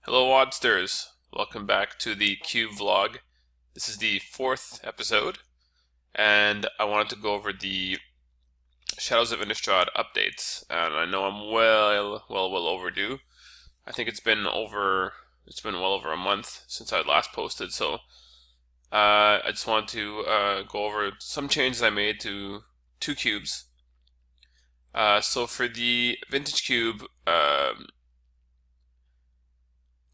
Hello Oddsters, welcome back to the Cube Vlog. This is the 4th episode, and I wanted to go over the Shadows of Innistrad updates. And I know I'm well overdue. I think it's been well over a month since I last posted, so I just want to go over some changes I made to two cubes. So for the Vintage Cube,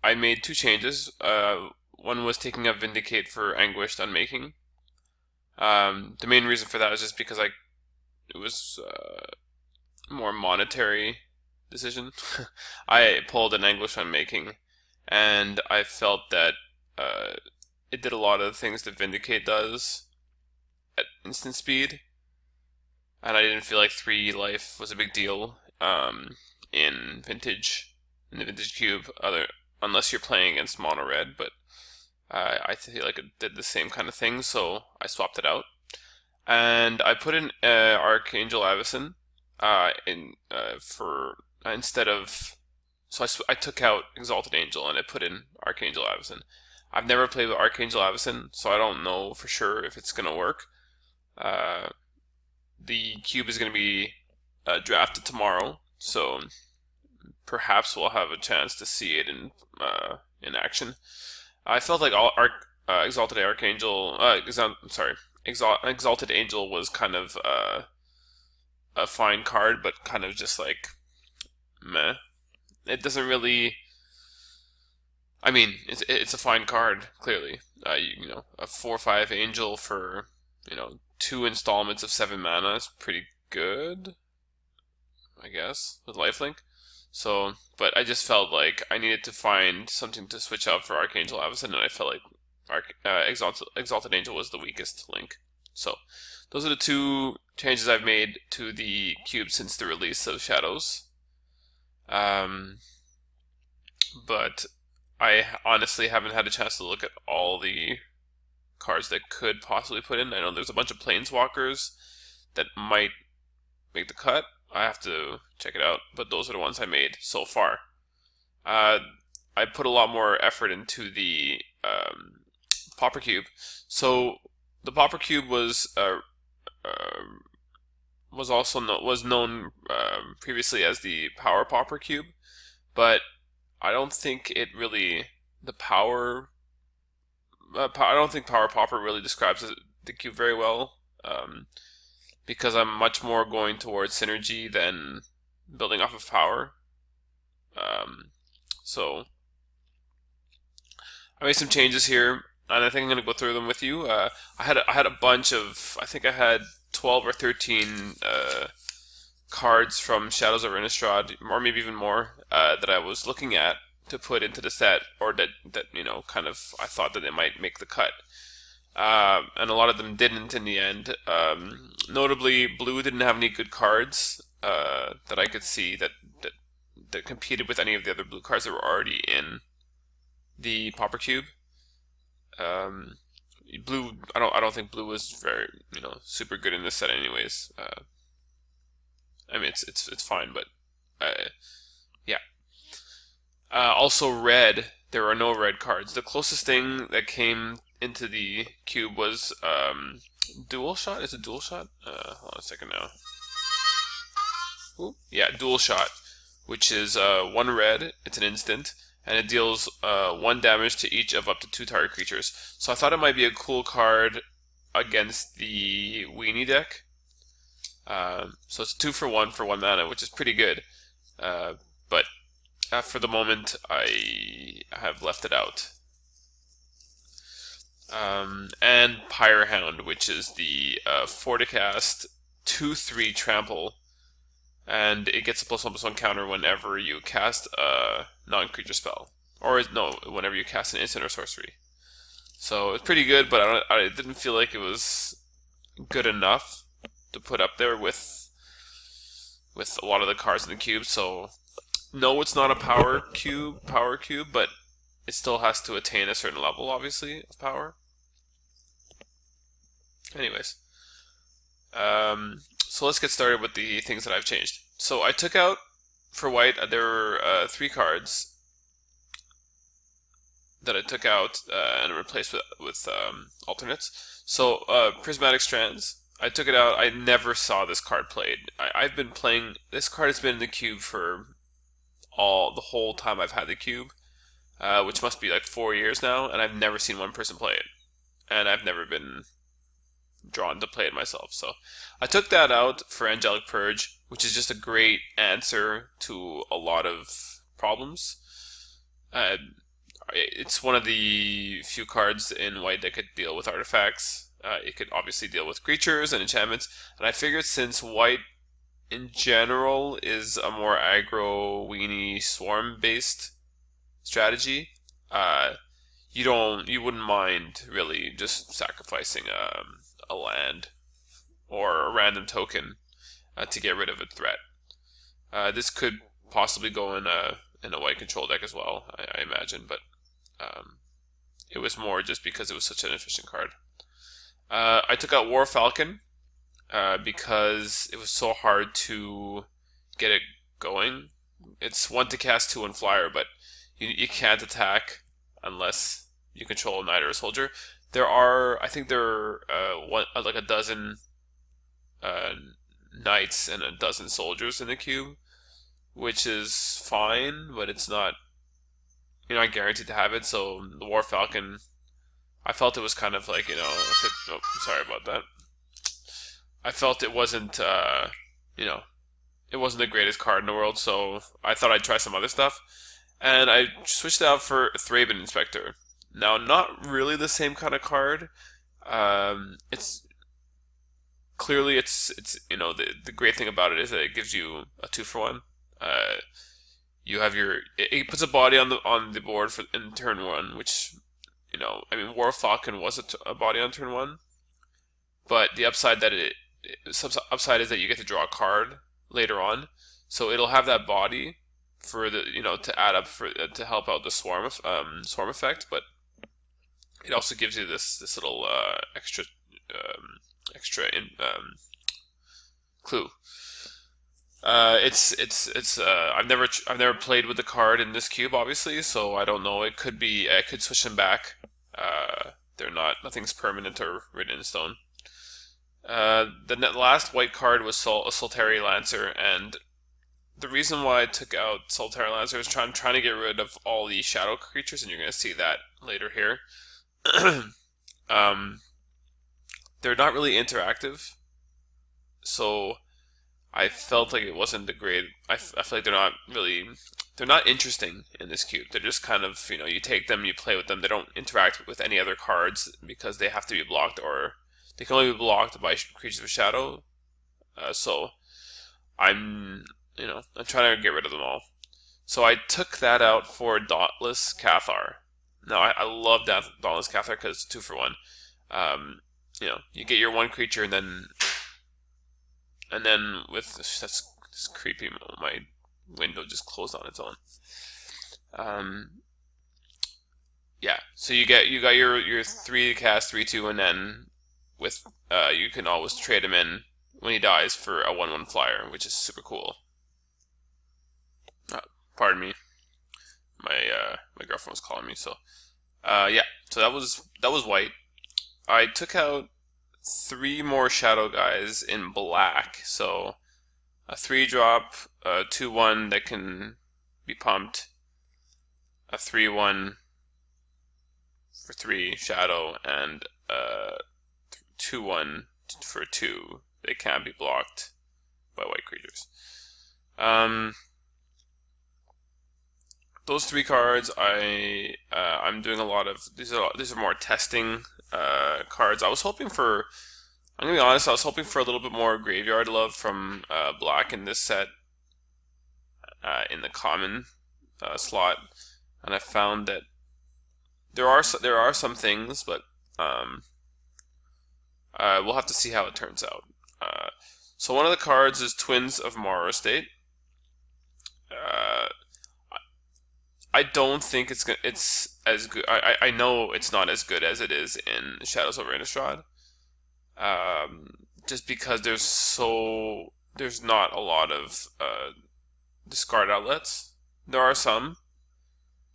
I made two changes. One was taking out Vindicate for Anguished Unmaking. The main reason for that is just because it was a more monetary decision. I pulled an Anguished Unmaking, and I felt that it did a lot of the things that Vindicate does at instant speed, and I didn't feel like 3 life was a big deal in the Vintage Cube, unless you're playing against mono red, but I feel like it did the same kind of thing, so I swapped it out. And I put in Archangel Avacyn instead of. So I took out Exalted Angel and I put in Archangel Avacyn. I've never played with Archangel Avacyn, so I don't know for sure if it's going to work. The cube is going to be drafted tomorrow, so perhaps we'll have a chance to see it in action. I felt like Exalted Archangel, Exalted Angel was kind of a fine card, but kind of just like meh. It doesn't really. I mean, it's a fine card, clearly. A 4/5 Angel for 2 installments of 7 mana is pretty good, I guess, with lifelink. So, but I just felt like I needed to find something to switch out for Archangel Avacyn, and I felt like Exalted Angel was the weakest link. So, those are the two changes I've made to the cube since the release of Shadows. But I honestly haven't had a chance to look at all the cards that could possibly put in. I know there's a bunch of Planeswalkers that might make the cut. I have to check it out, but those are the ones I made so far. I put a lot more effort into the Pauper Cube. So the Pauper Cube was known previously as the Power Pauper Cube, but I don't think it really I don't think Power Pauper really describes the cube very well. Because I'm much more going towards synergy than building off of power. So I made some changes here, and I think I'm going to go through them with you. I had a bunch of, I think I had 12 or 13 cards from Shadows Over Innistrad, or maybe even more, that I was looking at to put into the set, or that kind of I thought that they might make the cut. And a lot of them didn't in the end. Notably, blue didn't have any good cards that I could see that competed with any of the other blue cards that were already in the Pauper Cube. Blue, I don't think blue was very super good in this set, anyways. I mean, it's fine, but yeah. Also, red. There are no red cards. The closest thing that came into the cube was Dual Shot. Is it Dual Shot? Hold on a second now. Ooh, yeah, Dual Shot, which is 1 red. It's an instant, and it deals 1 damage to each of up to 2 target creatures. So I thought it might be a cool card against the Weenie deck. So it's 2 for 1 mana, which is pretty good. But for the moment, I have left it out. And Pyrehound, which is the 4-to-cast 2/3 trample, and it gets a +1/+1 counter whenever you cast a non-creature spell, or no, whenever you cast an instant or sorcery. So it's pretty good, but I didn't feel like it was good enough to put up there with a lot of the cards in the cube. So no, it's not a power cube, but it still has to attain a certain level, obviously, of power. Anyways, so let's get started with the things that I've changed. So I took out, for white, there were 3 cards. that I took out and replaced with alternates. So Prismatic Strands, I took it out. I never saw this card played. I've been playing this card. Has been in the cube for the whole time I've had the cube, which must be like 4 years now, and I've never seen one person play it, and I've never been drawn to play it myself. So I took that out for Angelic Purge, which is just a great answer to a lot of problems. It's one of the few cards in white that could deal with artifacts. It could obviously deal with creatures and enchantments, and I figured since white in general is a more aggro, weenie, swarm based strategy, you wouldn't mind really just sacrificing a land or a random token to get rid of a threat. This could possibly go in a white control deck as well, I imagine, but it was more just because it was such an efficient card. I took out War Falcon because it was so hard to get it going. It's 1 to cast, 2 on flyer, but you can't attack unless you control a knight or a soldier. I think there are like a dozen knights and a dozen soldiers in the cube, which is fine, but it's not, you're not guaranteed to have it. So the War Falcon, I felt it was kind of like, sorry about that. I felt it wasn't, it wasn't the greatest card in the world, so I thought I'd try some other stuff. And I switched it out for Thraben Inspector. Now, not really the same kind of card. It's clearly it's the great thing about it is that it gives you a 2-for-1. You have it puts a body on the board in turn 1, which War Falcon was a body on turn 1, but the upside upside is that you get to draw a card later on, so it'll have that body for the to add up to help out the swarm effect, but it also gives you this little extra clue. I've never played with the card in this cube, obviously, so I don't know. I could switch them back. Nothing's permanent or written in stone. The last white card was Solitary Lancer, and the reason why I took out Solitary Lancer is trying to get rid of all the shadow creatures, and you're going to see that later here. They're not really interactive, so I felt like it wasn't the great. I feel like they're not interesting in this cube. They're just kind of, you take them, you play with them. They don't interact with any other cards because they have to be blocked, or they can only be blocked by creatures of shadow. So I'm trying to get rid of them all. So I took that out for Dauntless Cathar. Now I love Dauntless Cathar because it's 2-for-1. You get your 1 creature, and then with that's creepy. My window just closed on its own. Yeah. So you got your 3 cast 3/2, and then with you can always trade him in when he dies for a 1/1 flyer, which is super cool. Pardon me. My girlfriend was calling me. So yeah. So that was white. I took out 3 more shadow guys in black. So a 3-drop, a 2/1 that can be pumped, a 3/1 for 3 shadow, and a 2/1 for 2 that can't be blocked by white creatures. Those 3 cards, I'm doing a lot of these are more testing cards. I'm gonna be honest, I was hoping for a little bit more graveyard love from black in this set, in the common slot, and I found that there are some things, but we'll have to see how it turns out. So one of the cards is Twins of Morrow State. I don't think it's as good. I know it's not as good as it is in Shadows Over Innistrad. Just because there's not a lot of discard outlets. There are some,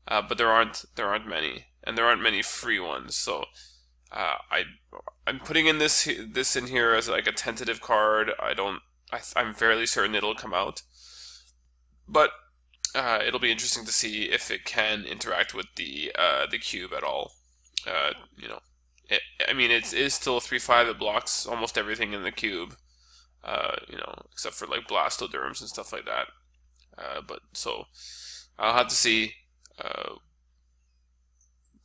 but there aren't many. and there aren't many free ones. So I'm putting in this in here as like a tentative card. I'm fairly certain it'll come out, but it'll be interesting to see if it can interact with the cube at all. You know, I mean, it is still a 3/5. It blocks almost everything in the cube. You know, except for like blastoderms and stuff like that. But so I'll have to see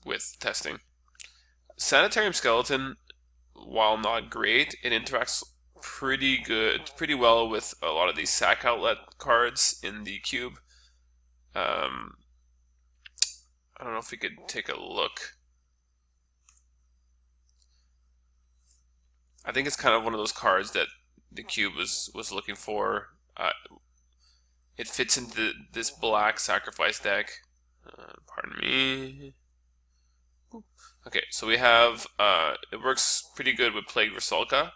with testing. Sanitarium Skeleton, while not great, it interacts pretty well with a lot of these sack outlet cards in the cube. I don't know if we could take a look. I think it's kind of one of those cards that the cube was looking for. It fits into this black sacrifice deck. Pardon me. Okay, so we have, it works pretty good with Plagued Rusalka.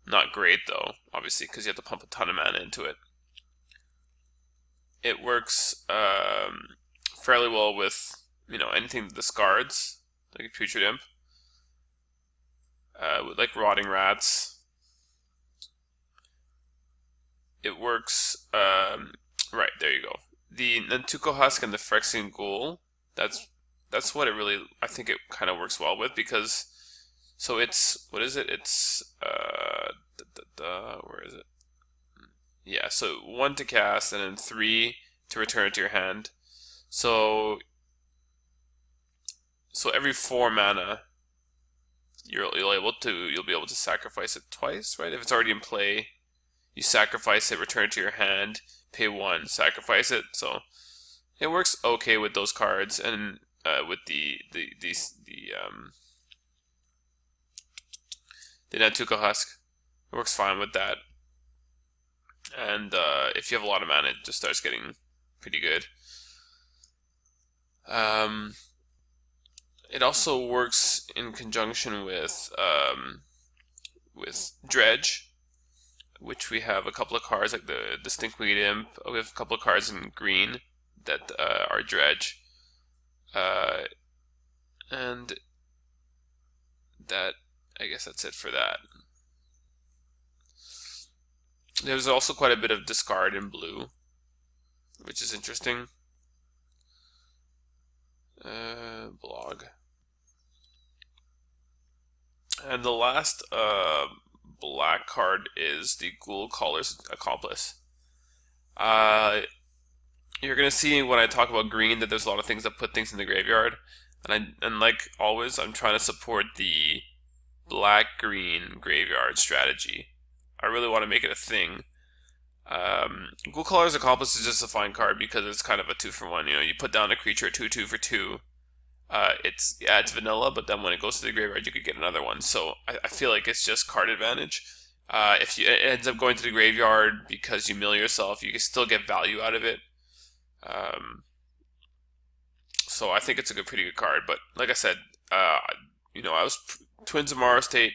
Not great though, obviously, because you have to pump a ton of mana into it. It works fairly well with, you know, anything that discards, like a Putrid Imp. With like Rotting Rats. It works, right, there you go. The Nantuko Husk and the Phyrexian Ghoul, that's what it really, I think it kind of works well with, because, so it's, what is it? It's, where is it? Yeah, so 1 to cast, and then 3 to return it to your hand. So every 4 mana, you'll be able to sacrifice it twice, right? If it's already in play, you sacrifice it, return it to your hand, pay 1, sacrifice it. So it works okay with those cards, and with the Nantuko Husk, it works fine with that. And if you have a lot of mana, it just starts getting pretty good. It also works in conjunction with Dredge, which we have a couple of cards, like the Stinkweed Imp. We have a couple of cards in green that are Dredge. And that, I guess that's it for that. There's also quite a bit of discard in blue, which is interesting. Blog. And the last black card is the Ghoul Caller's Accomplice. You're going to see when I talk about green that there's a lot of things that put things in the graveyard. And like always, I'm trying to support the black-green graveyard strategy. I really want to make it a thing. Ghoul Caller's Accomplice is just a fine card because it's kind of a 2-for-1. You know, you put down a creature 2/2 for 2. It's vanilla, but then when it goes to the graveyard, you could get another one. So I feel like it's just card advantage. If it ends up going to the graveyard because you mill yourself, you can still get value out of it. So I think it's a pretty good card. But like I said, you know, Twins of Mara State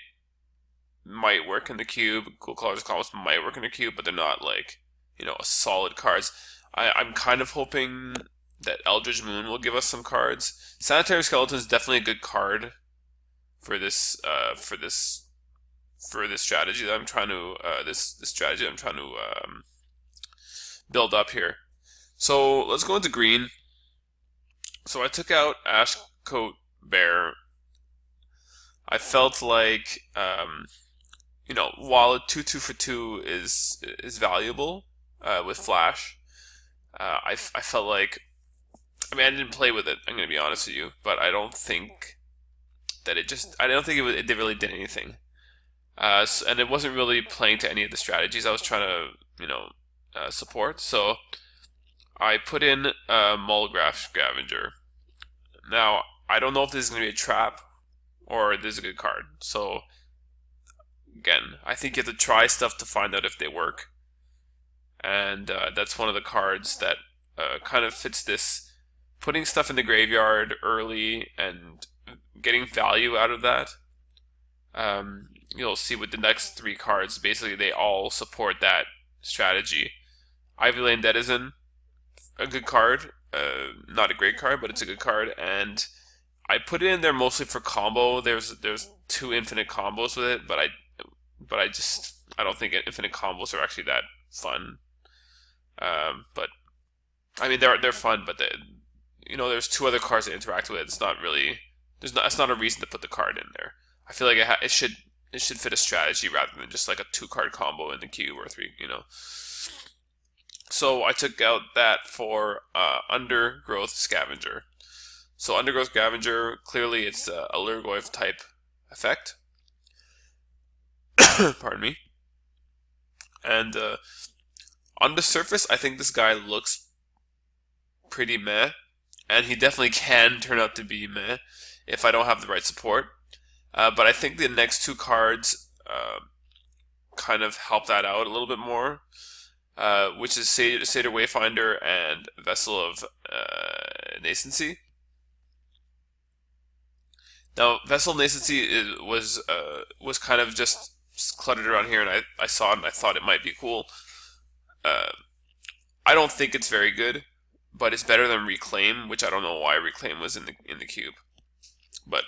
might work in the cube. Ghoul Caller's Accomplice might work in the cube, but they're not like, you know, solid cards. I'm kind of hoping that Eldritch Moon will give us some cards. Sanitary Skeleton is definitely a good card for this strategy that I'm trying to this strategy I'm trying to build up here. So let's go into green. So I took out Ashcoat Bear. I felt like you know, while a 2/2 for 2 is valuable with Flash, I felt like, I mean, I didn't play with it, I'm going to be honest with you, but I don't think that I don't think it really did anything. And it wasn't really playing to any of the strategies I was trying to, you know, support. So I put in Mulgraf Scavenger. Now, I don't know if this is going to be a trap or this is a good card. So, again, I think you have to try stuff to find out if they work. And that's one of the cards that kind of fits this, putting stuff in the graveyard early and getting value out of that. You'll see with the next 3 cards, basically they all support that strategy. Ivy Lane Denizen, a good card. not a great card, but it's a good card, and I put it in there mostly for combo. There's 2 infinite combos with it, but I don't think infinite combos are actually that fun. But I mean they're fun, but there's 2 other cards that interact with it. It's not really it's not a reason to put the card in there. I feel like it should fit a strategy rather than just like a 2-card combo in the cube or 3. So I took out that for Undergrowth Scavenger. So Undergrowth Scavenger, clearly it's a Lurgoyf type effect. Pardon me. And on the surface, I think this guy looks pretty meh. And he definitely can turn out to be meh if I don't have the right support. But I think the next 2 cards kind of help that out a little bit more. Which is Satyr Wayfinder and Vessel of Nascency. Now, Vessel of Nascency was kind of just cluttered around here, and I saw it and I thought it might be cool. I don't think it's very good, but it's better than Reclaim, which I don't know why Reclaim was in the cube. But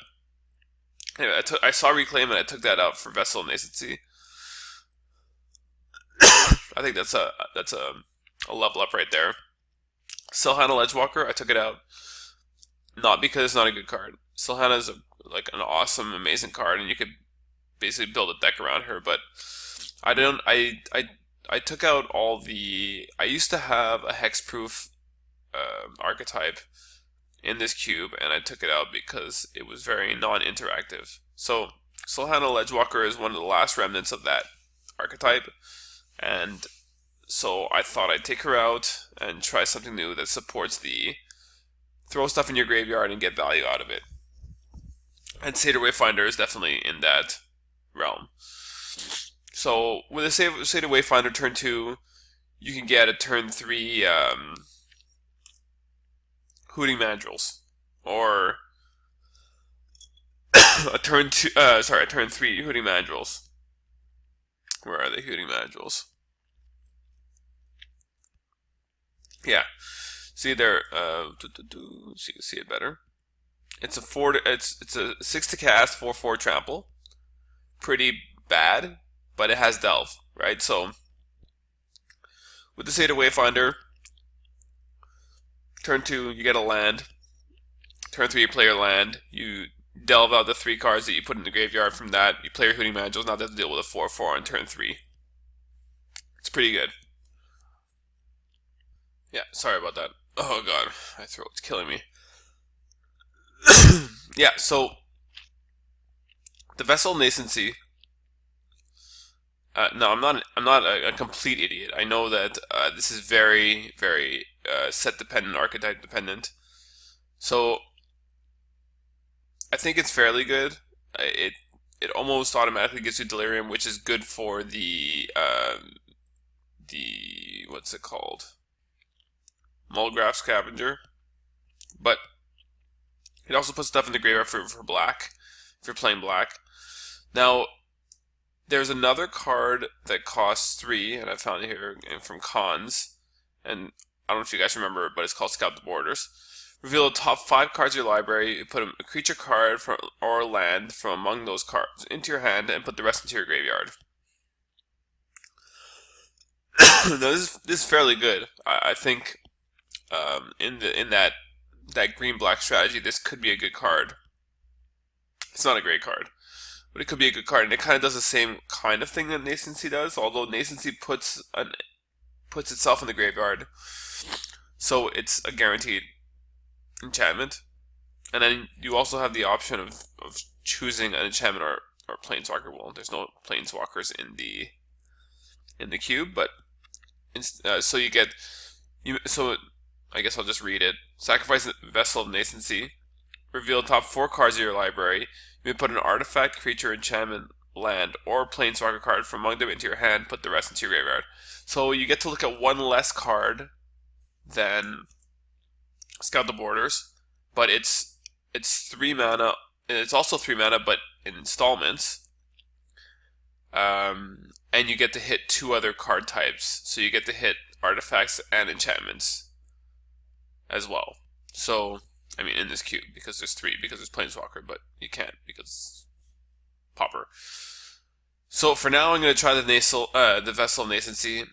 anyway, I saw Reclaim and I took that out for Vessel of Nascency. I think that's a level up right there. Silhana Ledgewalker, I took it out not because it's not a good card. Silhana is like an awesome, amazing card, and you could basically build a deck around her. But I took out all the. I used to have a hexproof archetype in this cube, and I took it out because it was very non-interactive. So Silhana Ledgewalker is one of the last remnants of that archetype. And so I thought I'd take her out and try something new that supports the throw stuff in your graveyard and get value out of it. And Satyr Wayfinder is definitely in that realm. So with a Satyr Wayfinder turn 2, you can get a turn 3 Hooting Mandrills, or a turn 3 Hooting Mandrills. Where are the Hooting Mandrills? Yeah, see there. So you can see it better. It's a 6 to cast, 4/4 trample. Pretty bad, but it has delve, right? So with the Satyr Wayfinder, turn 2 you get a land. Turn 3 you play your land. You delve out the 3 cards that you put in the graveyard. From that, you play your Hooting Mandrills. Now they have to deal with a 4/4 on turn 3. It's pretty good. Yeah, sorry about that. Oh god, my throat's killing me. Yeah, so the Vessel of Nascency. No, I'm not a complete idiot. I know that this is very, very set dependent, archetype dependent. So I think it's fairly good. It almost automatically gives you Delirium, which is good for the what's it called? Mulgraf Scavenger. But it also puts stuff in the graveyard for black, if you're playing black. Now, there's another card that costs 3, and I found it here from Cons, and I don't know if you guys remember it, but it's called Scout the Borders. Reveal the top 5 cards of your library, you put a creature card or land from among those cards into your hand, and put the rest into your graveyard. Now, this is fairly good. I think in that green-black strategy, this could be a good card. It's not a great card, but it could be a good card, and it kind of does the same kind of thing that Nascency does, although Nascency puts itself in the graveyard, so it's a guaranteed enchantment. And then you also have the option of choosing an enchantment or planeswalker. Well, there's no planeswalkers in the cube, but so you get so I guess I'll just read it. Sacrifice the Vessel of Nascency. Reveal the top 4 cards of your library. You may put an artifact, creature, enchantment, land, or planeswalker card from among them into your hand. Put the rest into your graveyard. So you get to look at 1 less card than Scout the Borders, but it's 3 mana. And it's also 3 mana, but in installments. And you get to hit 2 other card types. So you get to hit artifacts and enchantments. as well. So, I mean, in this cube, because there's 3, because there's Planeswalker, but you can't because Pauper. So for now, I'm going to try the Vessel of Nascency.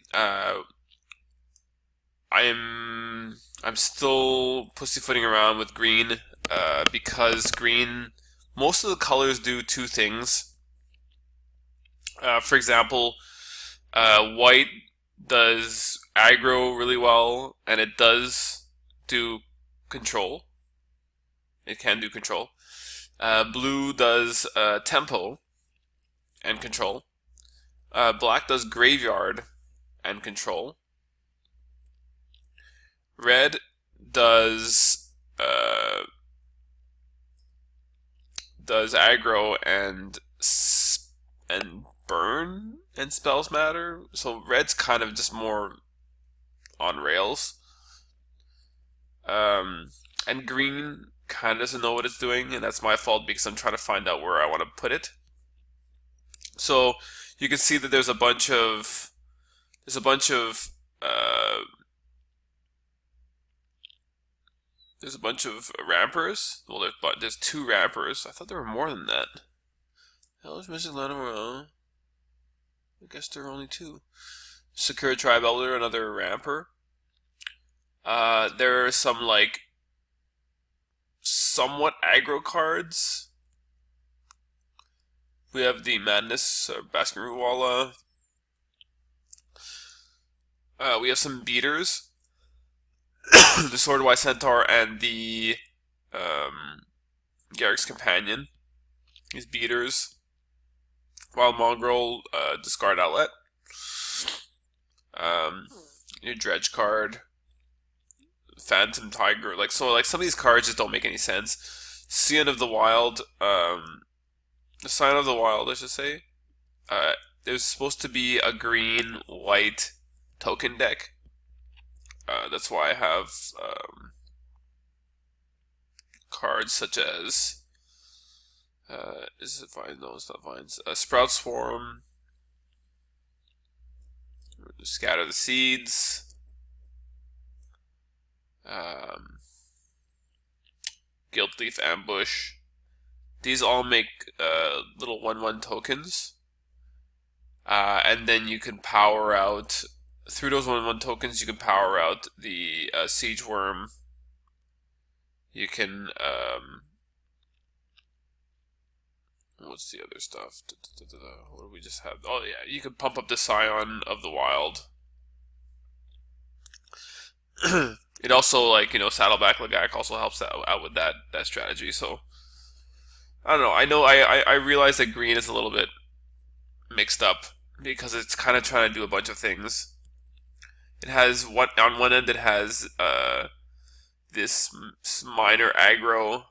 I'm still pussyfooting around with green because green, most of the colors do 2 things. For example, white does aggro really well, and it does do control. It can do control. Blue does tempo and control. Black does graveyard and control. Red does aggro and burn and spells matter. So red's kind of just more on rails. And green kind of doesn't know what it's doing, and that's my fault because I'm trying to find out where I want to put it. So you can see that there's a bunch of rampers. Well, there's 2 rampers. I thought there were more than that. Hell is missing Lana. I guess there are only 2. Secure Tribe Elder, another ramper. There are some like somewhat aggro cards. We have the Madness, Baskin Root Walla. We have some beaters. The Swordwise Centaur and the Garrick's Companion. These beaters. Wild Mongrel, discard outlet. Your Dredge card. Phantom Tiger. Like some of these cards just don't make any sense. Scion of the Wild, the Sign of the Wild, I should say. There's supposed to be a green-white token deck. That's why I have cards such as is it Vines? No, it's not Vines. Sprout Swarm, Scatter the Seeds, Guild Thief Ambush. These all make little 1/1 tokens, and then you can power out through those 1/1 tokens. You can power out the Siege Worm. You can what's the other stuff? What do we just have? Oh yeah, you can pump up the Scion of the Wild. It also, like, Saddleback Lagak also helps out with that strategy. So I don't know. I realize that green is a little bit mixed up because it's kind of trying to do a bunch of things. It has on one end it has this minor aggro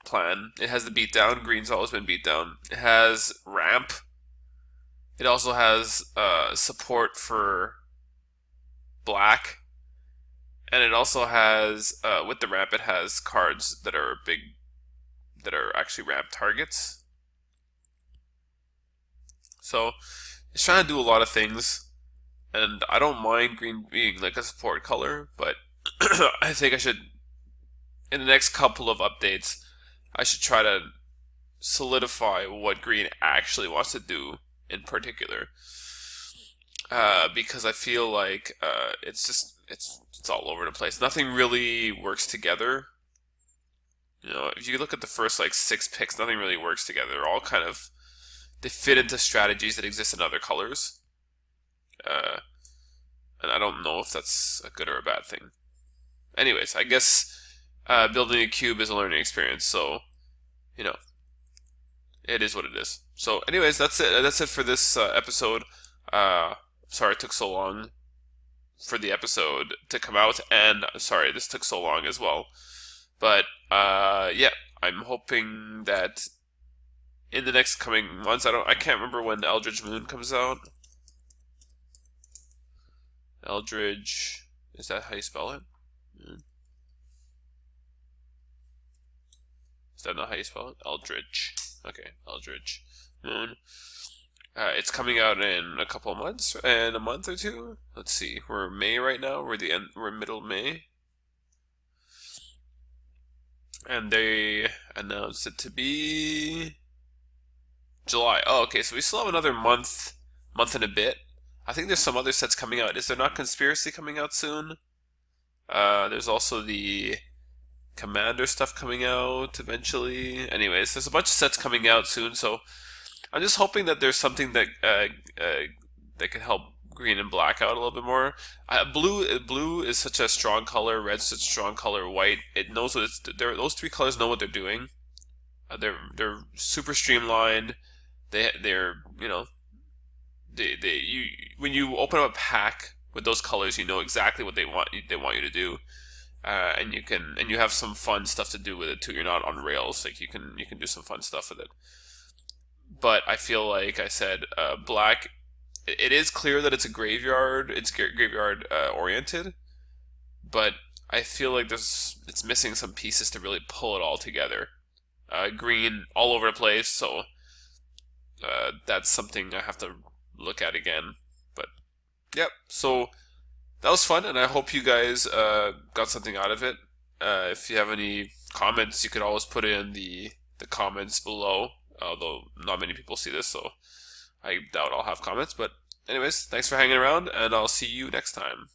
plan. It has the beatdown. Green's always been beatdown. It has ramp. It also has support for black, and it also has with the ramp it has cards that are actually ramp targets. So it's trying to do a lot of things, and I don't mind green being like a support color, but I think I should, in the next couple of updates, I should try to solidify what green actually wants to do in particular, because I feel like it's all over the place. Nothing really works together. If you look at the first 6 picks, nothing really works together. They're all they fit into strategies that exist in other colors, and I don't know if that's a good or a bad thing. Anyways, I guess building a cube is a learning experience, so it is what it is. So anyways, that's it. That's it for this episode. Sorry it took so long for the episode to come out, and sorry this took so long as well. But yeah, I'm hoping that in the next coming months, I can't remember when Eldritch Moon comes out. Eldritch, is that how you spell it? Is that not how you spell it? Eldritch. Okay, Eldritch Moon. It's coming out in a couple of months, in a month or two. Let's see. We're May right now. We're middle May. and they announced it to be July. Oh, okay, so we still have another month and a bit. I think there's some other sets coming out. Is there not Conspiracy coming out soon? There's also the Commander stuff coming out eventually. Anyways, there's a bunch of sets coming out soon, so I'm just hoping that there's something that can help green and black out a little bit more. Blue is such a strong color. Red's such a strong color. White, it knows what it's. Those three colors know what they're doing. They're super streamlined. They're you when you open up a pack with those colors, you know exactly what they want you to do. And you have some fun stuff to do with it too. You're not on rails. Like you can do some fun stuff with it. But I feel like I said, black. It is clear that it's a graveyard. It's graveyard oriented, but I feel like it's missing some pieces to really pull it all together. Green all over the place, so that's something I have to look at again. But yep, so that was fun, and I hope you guys got something out of it. If you have any comments, you could always put it in the comments below. Although not many people see this, so I doubt I'll have comments. But anyways, thanks for hanging around, and I'll see you next time.